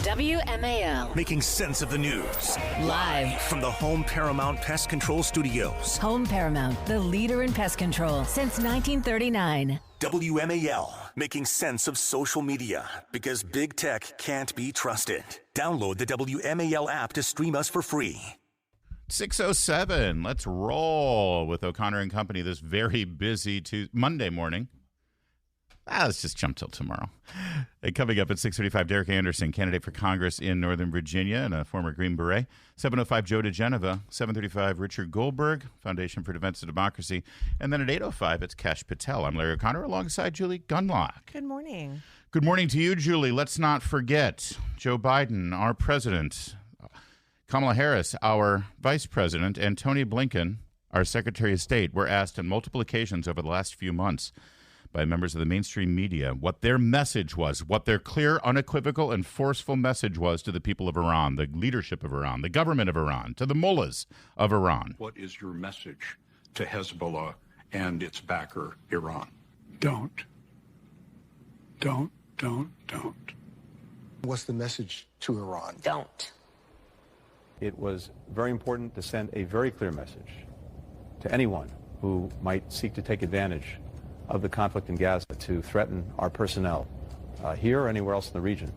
WMAL. Making sense of the news. Live from the Home Paramount Pest Control Studios. Home Paramount, the leader in pest control since 1939. WMAL. Making sense of social media because big tech can't be trusted. Download the WMAL app to stream us for free. 6:07. Let's roll with O'Connor and Company this very busy Monday morning. Let's just jump till tomorrow. Coming up at 6:35, Derek Anderson, candidate for Congress in Northern Virginia and a former Green Beret. 7:05, Joe DeGeneva. 7:35, Richard Goldberg, Foundation for Defense of Democracy. And then at 8:05, it's Kash Patel. I'm Larry O'Connor alongside Julie Gunlock. Good morning. Good morning to you, Julie. Let's not forget Joe Biden, our president, Kamala Harris, our vice president, and Tony Blinken, our Secretary of State, were asked on multiple occasions over the last few months by members of the mainstream media what their message was, what their clear, unequivocal, and forceful message was to the people of Iran, the leadership of Iran, the government of Iran, to the mullahs of Iran. What is your message to Hezbollah and its backer, Iran? Don't. What's the message to Iran? Don't. It was very important to send a very clear message to anyone who might seek to take advantage of the conflict in Gaza to threaten our personnel here or anywhere else in the region.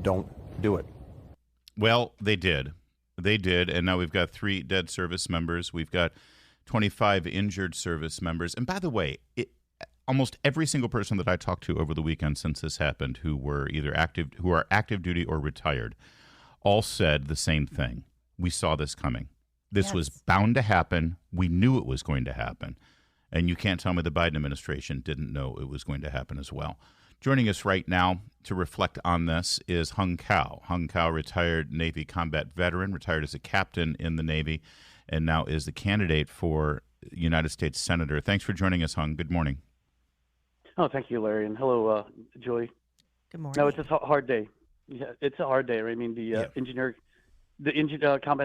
Don't do it. Well, they did. They did, and now we've got 3 dead service members. We've got 25 injured service members. And by the way, almost every single person that I talked to over the weekend since this happened who are active duty or retired all said the same thing. We saw this coming. This was bound to happen. We knew it was going to happen. And you can't tell me the Biden administration didn't know it was going to happen as well. Joining us right now to reflect on this is Hung Cao. Hung Cao, retired Navy combat veteran, retired as a captain in the Navy, and now is the candidate for United States Senator. Thanks for joining us, Hung. Good morning. Oh, thank you, Larry, and hello, Julie. Good morning. No, it's a hard day. Yeah, it's a hard day. Right? I mean, combat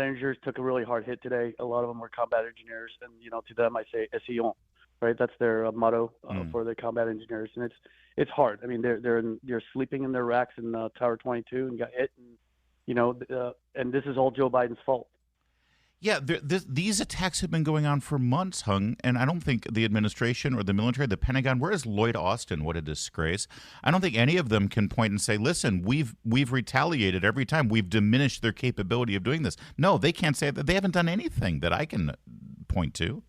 engineers took a really hard hit today. A lot of them were combat engineers, and to them I say "Essayons." Right, that's their motto for the combat engineers, and it's hard. I mean, they're sleeping in their racks in Tower 22 and got hit, and and this is all Joe Biden's fault. Yeah, these attacks have been going on for months, Hung, and I don't think the administration or the military, the Pentagon, where is Lloyd Austin? What a disgrace. I don't think any of them can point and say, listen, we've retaliated every time. We've diminished their capability of doing this. No, they can't say that. They haven't done anything that I can point to.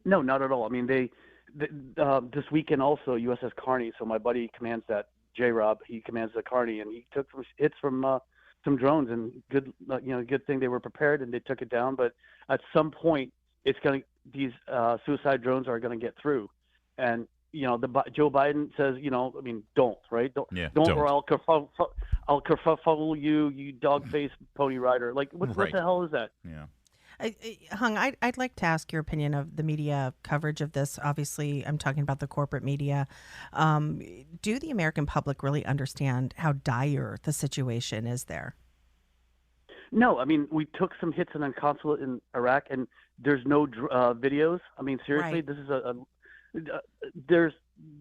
No, not at all. I mean, this weekend also, USS Kaine, so my buddy commands that, J-Rob, he commands the Kaine, and he took hits from some drones, and good thing they were prepared and they took it down. But at some point, these suicide drones are going to get through, and Joe Biden says, don't, right? Don't, or I'll kerfuffle you dog-faced pony rider. Like, what the hell is that? Yeah. Hung, I'd like to ask your opinion of the media coverage of this. Obviously, I'm talking about the corporate media. Do the American public really understand how dire the situation is there? No, I mean, we took some hits in a consulate in Iraq, and there's no videos. I mean, seriously, Right. This is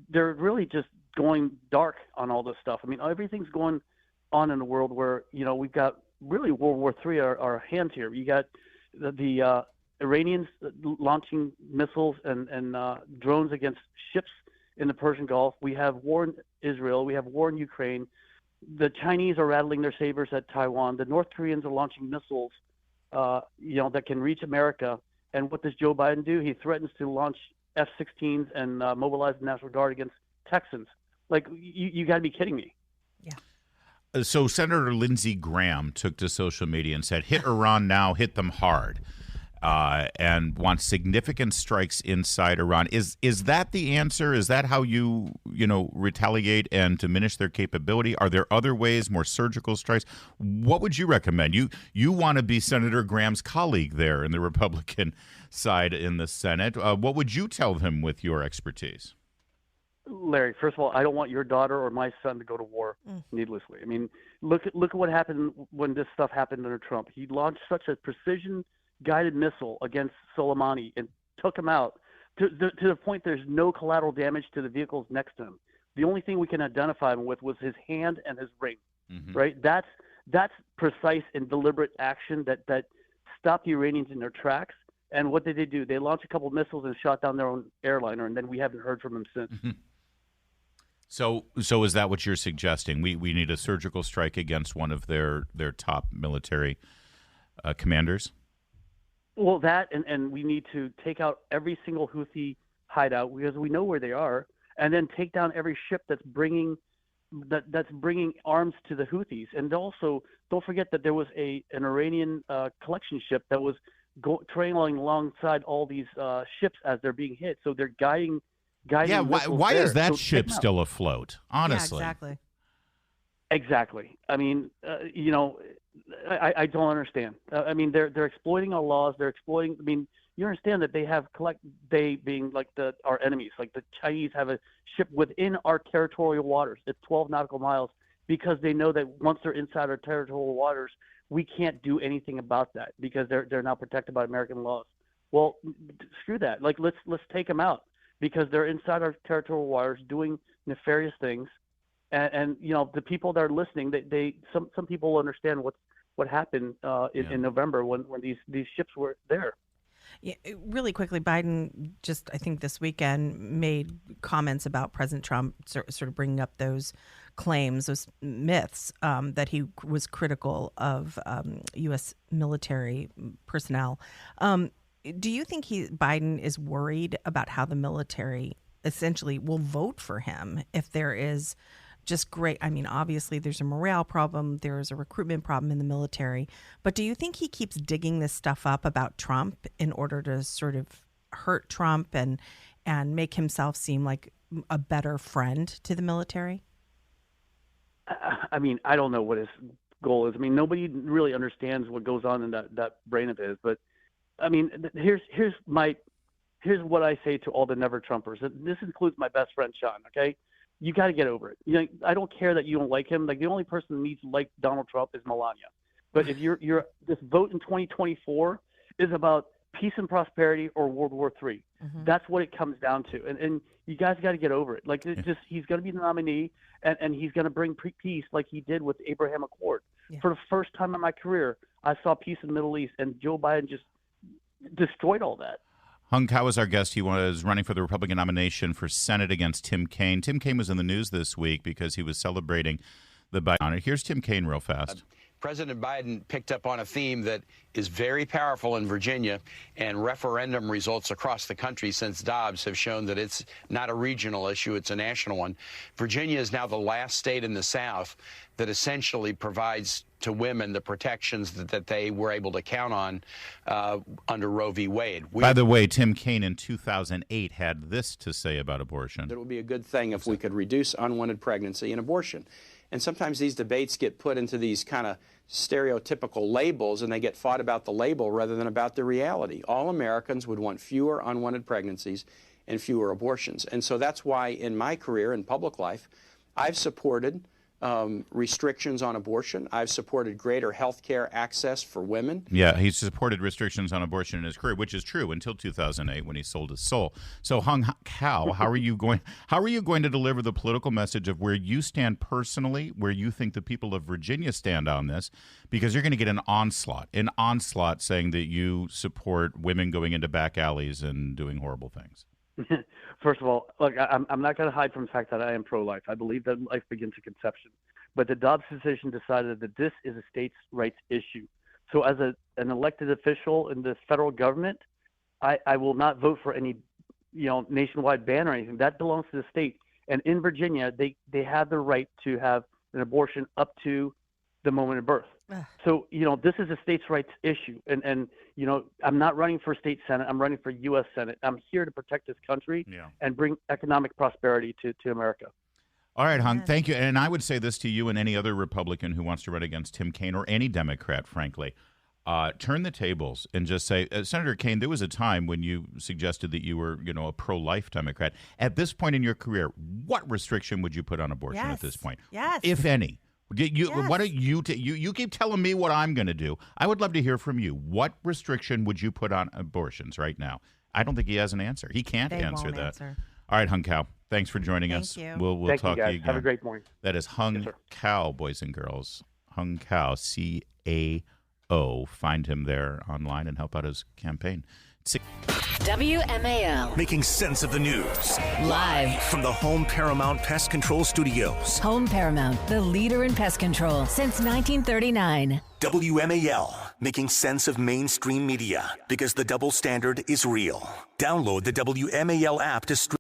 they're really just going dark on all this stuff. I mean, everything's going on in the world where we've got really World War III our hands here. You got the Iranians launching missiles and drones against ships in the Persian Gulf. We have war in Israel. We have war in Ukraine. The Chinese are rattling their sabers at Taiwan. The North Koreans are launching missiles, that can reach America. And what does Joe Biden do? He threatens to launch F-16s and mobilize the National Guard against Texans. Like, you got to be kidding me. Yeah. So Senator Lindsey Graham took to social media and said, hit Iran now, hit them hard, and wants significant strikes inside Iran. Is that the answer? Is that how you retaliate and diminish their capability? Are there other ways, more surgical strikes? What would you recommend? You want to be Senator Graham's colleague there in the Republican side in the Senate. What would you tell him with your expertise? Larry, first of all, I don't want your daughter or my son to go to war needlessly. I mean, look at what happened when this stuff happened under Trump. He launched such a precision-guided missile against Soleimani and took him out to the point there's no collateral damage to the vehicles next to him. The only thing we can identify him with was his hand and his ring. right? That's precise and deliberate action that stopped the Iranians in their tracks. And what did they do? They launched a couple of missiles and shot down their own airliner, and then we haven't heard from them since. So is that what you're suggesting? We need a surgical strike against one of their top military commanders? Well, that and we need to take out every single Houthi hideout because we know where they are, and then take down every ship that's bringing arms to the Houthis. And also, don't forget that there was an Iranian collection ship that was trailing alongside all these ships as they're being hit. So they're guiding. Yeah, why is that ship still afloat? Honestly, yeah, exactly. Exactly. I mean, I don't understand. I mean, they're exploiting our laws. They're exploiting. I mean, you understand that they being like our enemies. Like the Chinese have a ship within our territorial waters. It's 12 nautical miles because they know that once they're inside our territorial waters, we can't do anything about that because they're now protected by American laws. Well, screw that. Like let's take them out because they're inside our territorial waters doing nefarious things. And the people that are listening, some people understand what happened in November when these ships were there. Yeah, really quickly, Biden just, I think this weekend, made comments about President Trump sort of bringing up those claims, those myths that he was critical of U.S. military personnel. Do you think Biden is worried about how the military essentially will vote for him if there is just great? I mean, obviously there's a morale problem, there's a recruitment problem in the military, but do you think he keeps digging this stuff up about Trump in order to sort of hurt Trump and make himself seem like a better friend to the military? I mean, I don't know what his goal is. I mean, nobody really understands what goes on in that brain of his, but I mean, here's what I say to all the never Trumpers. This includes my best friend Sean, okay? You got to get over it. I don't care that you don't like him. Like the only person who needs to like Donald Trump is Melania. But if you're this vote in 2024 is about peace and prosperity or World War III. Mm-hmm. That's what it comes down to. And you guys got to get over it. Like he's going to be the nominee and he's going to bring peace like he did with the Abraham Accord. Yeah. For the first time in my career, I saw peace in the Middle East, and Joe Biden just destroyed all that. Hung Kao is our guest. He was running for the Republican nomination for Senate against Tim Kaine. Tim Kaine was in the news this week because he was celebrating the Biden honor. Here's Tim Kaine real fast. President Biden picked up on a theme that is very powerful in Virginia, and referendum results across the country since Dobbs have shown that it's not a regional issue, it's a national one. Virginia is now the last state in the South that essentially provides to women the protections that they were able to count on under Roe v. Wade. By the way, Tim Kaine in 2008 had this to say about abortion. It would be a good thing if we could reduce unwanted pregnancy and abortion. And sometimes these debates get put into these kind of stereotypical labels, and they get fought about the label rather than about the reality. All Americans would want fewer unwanted pregnancies and fewer abortions. And so that's why in my career in public life, I've supported restrictions on abortion. I've supported greater health care access for women. Yeah, he supported restrictions on abortion in his career, which is true until 2008 when he sold his soul. So, Hung Kao, how are you going to deliver the political message of where you stand personally, where you think the people of Virginia stand on this? Because you're going to get an onslaught saying that you support women going into back alleys and doing horrible things. First of all, look, I'm not going to hide from the fact that I am pro-life. I believe that life begins at conception. But the Dobbs decision decided that this is a states' rights issue. So as an elected official in the federal government, I will not vote for any nationwide ban or anything. That belongs to the state. And in Virginia, they have the right to have an abortion up to the moment of birth. So, this is a states' rights issue. And I'm not running for state Senate. I'm running for U.S. Senate. I'm here to protect this country and bring economic prosperity to America. All right, Hung, thank you. And I would say this to you and any other Republican who wants to run against Tim Kaine or any Democrat, frankly. Turn the tables and just say, Senator Kaine, there was a time when you suggested that you were, a pro-life Democrat. At this point in your career, what restriction would you put on abortion at this point? Yes. If any? Why don't you keep telling me what I'm going to do? I would love to hear from you. What restriction would you put on abortions right now? I don't think he has an answer. He can't answer that. All right, Hung Cow. Thanks for joining Thank us. you. We'll Thank talk you, to guys. you again. Have a great morning. That is Hung Yes, sir. Cow, boys and girls. Hung Cow, CAO. Find him there online and help out his campaign. WMAL. Making sense of the news. Live. From the Home Paramount Pest Control Studios. Home Paramount, the leader in pest control since 1939. WMAL. Making sense of mainstream media because the double standard is real. Download the WMAL app to stream.